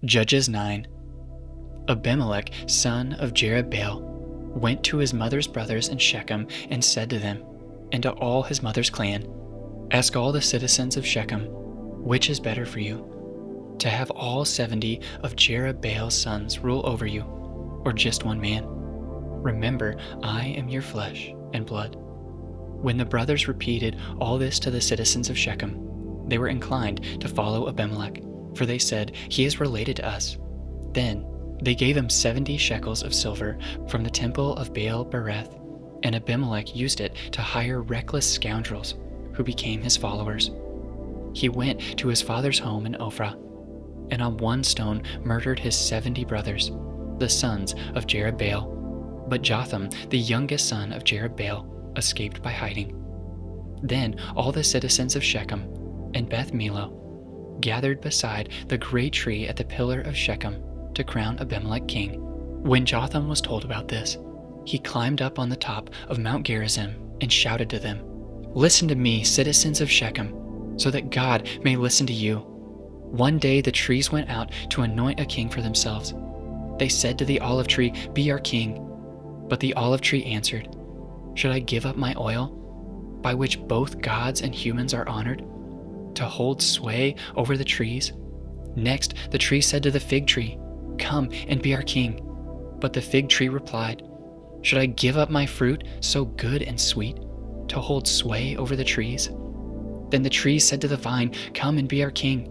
Judges 9. Abimelek, son of Jerubbaal, went to his mother's brothers in Shechem and said to them, and to all his mother's clan, "Ask all the citizens of Shechem, which is better for you, to have all 70 of Jerubbaal's sons rule over you, or just one man? Remember, I am your flesh and blood." When the brothers repeated all this to the citizens of Shechem, they were inclined to follow Abimelek, for they said, "He is related to us." Then they gave him 70 shekels of silver from the temple of Baal-berith, and Abimelek used it to hire reckless scoundrels who became his followers. He went to his father's home in Ophrah, and on one stone murdered his 70 brothers, the sons of Jerubbaal. But Jotham, the youngest son of Jerubbaal, escaped by hiding. Then all the citizens of Shechem and Beth Millo gathered beside the great tree at the pillar of Shechem to crown Abimelek king. When Jotham was told about this, he climbed up on the top of Mount Gerizim and shouted to them, "Listen to me, citizens of Shechem, so that God may listen to you." One day the trees went out to anoint a king for themselves. They said to the olive tree, "Be our king." But the olive tree answered, "Should I give up my oil, by which both gods and humans are honored, to hold sway over the trees?" Next the tree said to the fig tree, "Come and be our king." But the fig tree replied, "Should I give up my fruit, so good and sweet, to hold sway over the trees?" Then the tree said to the vine, "Come and be our king."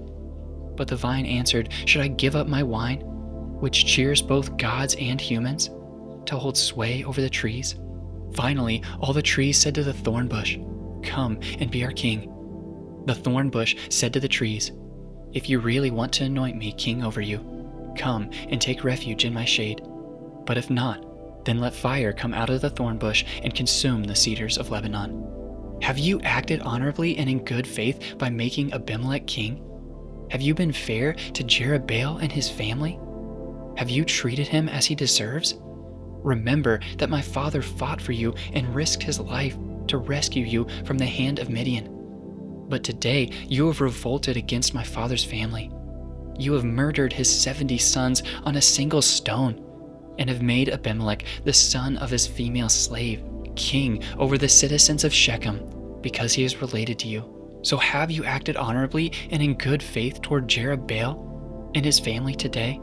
But the vine answered, "Should I give up my wine, which cheers both gods and humans, to hold sway over the trees?" Finally, all the trees said to the thorn bush, "Come and be our king." The thorn bush said to the trees, "If you really want to anoint me king over you, come and take refuge in my shade. But if not, then let fire come out of the thorn bush and consume the cedars of Lebanon." Have you acted honorably and in good faith by making Abimelek king? Have you been fair to Jerubbaal and his family? Have you treated him as he deserves? Remember that my father fought for you and risked his life to rescue you from the hand of Midian. But today you have revolted against my father's family. You have murdered his 70 sons on a single stone, and have made Abimelek, the son of his female slave, king over the citizens of Shechem, because he is related to you. So have you acted honorably and in good faith toward Jerubbaal and his family today?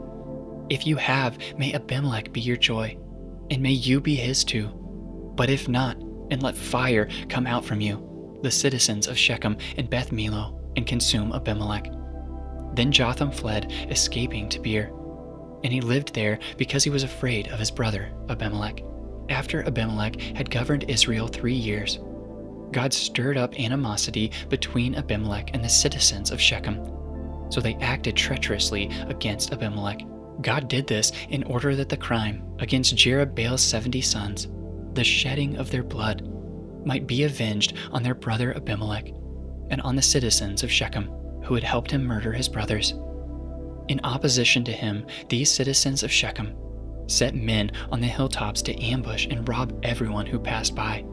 If you have, may Abimelek be your joy, and may you be his too. But if not, and let fire come out from you, the citizens of Shechem and Beth Millo, and consume Abimelek." Then Jotham fled, escaping to Beer, and he lived there because he was afraid of his brother Abimelek. After Abimelek had governed Israel 3 years, God stirred up animosity between Abimelek and the citizens of Shechem, so they acted treacherously against Abimelek. God did this in order that the crime against Jerubbaal's 70 sons, the shedding of their blood, might be avenged on their brother Abimelek and on the citizens of Shechem who had helped him murder his brothers. In opposition to him, these citizens of Shechem set men on the hilltops to ambush and rob everyone who passed by.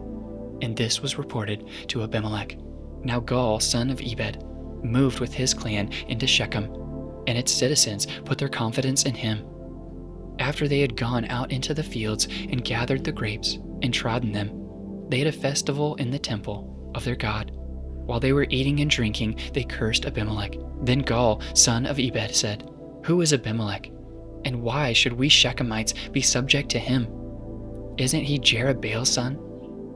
And this was reported to Abimelek. Now Gaal, son of Ebed, moved with his clan into Shechem, and its citizens put their confidence in him. After they had gone out into the fields and gathered the grapes and trodden them, they had a festival in the temple of their god. While they were eating and drinking, they cursed Abimelek. Then Gaal, son of Ebed, said, "Who is Abimelek? And why should we Shechemites be subject to him? Isn't he Jerubbaal's son?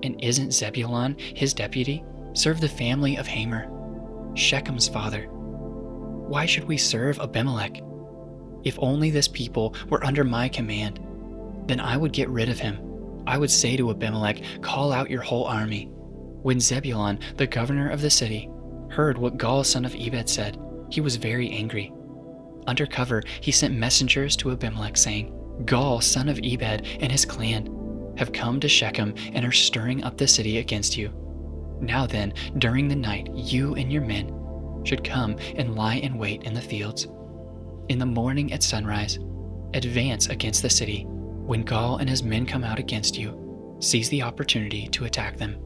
And isn't Zebulun his deputy? Serve the family of Hamer, Shechem's father. Why should we serve Abimelek? If only this people were under my command, then I would get rid of him. I would say to Abimelek, 'Call out your whole army.'" When Zebulun, the governor of the city, heard what Gaal, son of Ebed, said, he was very angry. Under cover, he sent messengers to Abimelek, saying, "Gaal, son of Ebed, and his clan have come to Shechem and are stirring up the city against you. Now then, during the night, you and your men should come and lie in wait in the fields. In the morning at sunrise, advance against the city. When Gaal and his men come out against you, seize the opportunity to attack them."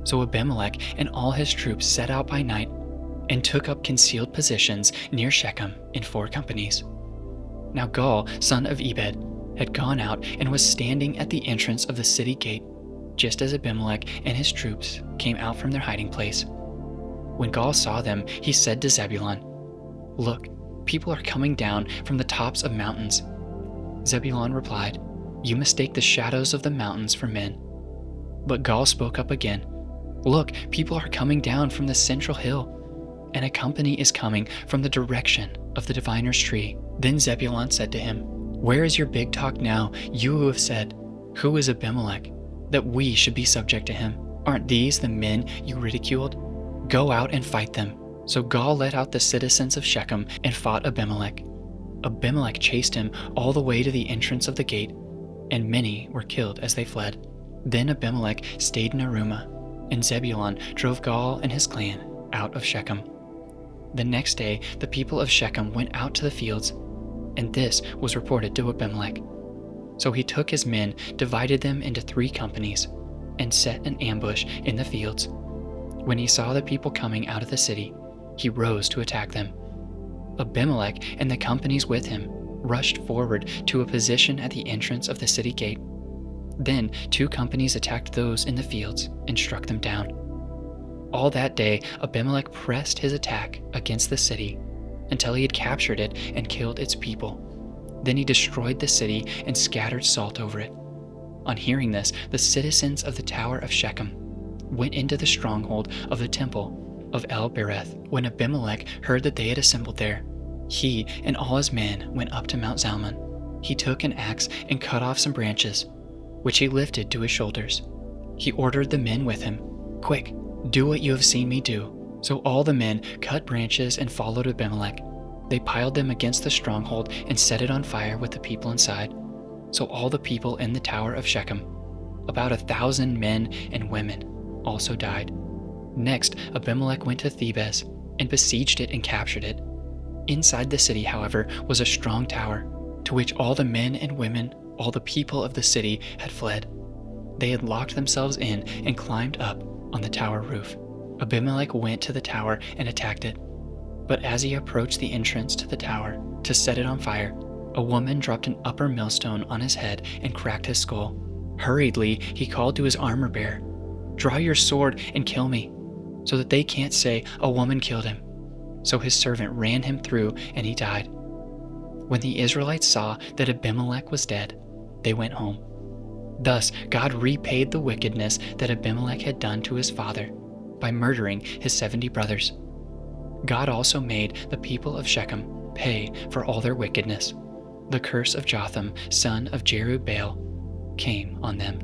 So Abimelek and all his troops set out by night and took up concealed positions near Shechem in 4 companies. Now Gaal, son of Ebed, had gone out and was standing at the entrance of the city gate, just as Abimelek and his troops came out from their hiding place. When Gaal saw them, he said to Zebulun, "Look, people are coming down from the tops of mountains." Zebulun replied, "You mistake the shadows of the mountains for men." But Gaal spoke up again, "Look, people are coming down from the central hill, and a company is coming from the direction of the diviner's tree." Then Zebulun said to him, "Where is your big talk now, you who have said, 'Who is Abimelek, that we should be subject to him?' Aren't these the men you ridiculed? Go out and fight them." So Gaal led out the citizens of Shechem and fought Abimelek. Abimelek chased him all the way to the entrance of the gate, and many were killed as they fled. Then Abimelek stayed in Arumah, and Zebulun drove Gaal and his clan out of Shechem. The next day the people of Shechem went out to the fields, and this was reported to Abimelek. So he took his men, divided them into 3 companies, and set an ambush in the fields. When he saw the people coming out of the city, he rose to attack them. Abimelek and the companies with him rushed forward to a position at the entrance of the city gate. Then 2 companies attacked those in the fields and struck them down. All that day Abimelek pressed his attack against the city until he had captured it and killed its people. Then he destroyed the city and scattered salt over it. On hearing this, the citizens of the Tower of Shechem went into the stronghold of the temple of El-Bereth. When Abimelek heard that they had assembled there, he and all his men went up to Mount Zalmon. He took an axe and cut off some branches, which he lifted to his shoulders. He ordered the men with him, "Quick, do what you have seen me do." So all the men cut branches and followed Abimelek. They piled them against the stronghold and set it on fire with the people inside. So all the people in the Tower of Shechem, about 1,000 men and women, also died. Next, Abimelek went to Thebez and besieged it and captured it. Inside the city, however, was a strong tower, to which all the men and women, all the people of the city, had fled. They had locked themselves in and climbed up on the tower roof. Abimelek went to the tower and attacked it. But as he approached the entrance to the tower to set it on fire, a woman dropped an upper millstone on his head and cracked his skull. Hurriedly, he called to his armor-bearer, "Draw your sword and kill me, so that they can't say a woman killed him." So his servant ran him through, and he died. When the Israelites saw that Abimelek was dead, they went home. Thus God repaid the wickedness that Abimelek had done to his father by murdering his 70 brothers. God also made the people of Shechem pay for all their wickedness. The curse of Jotham, son of Jerubbaal, came on them.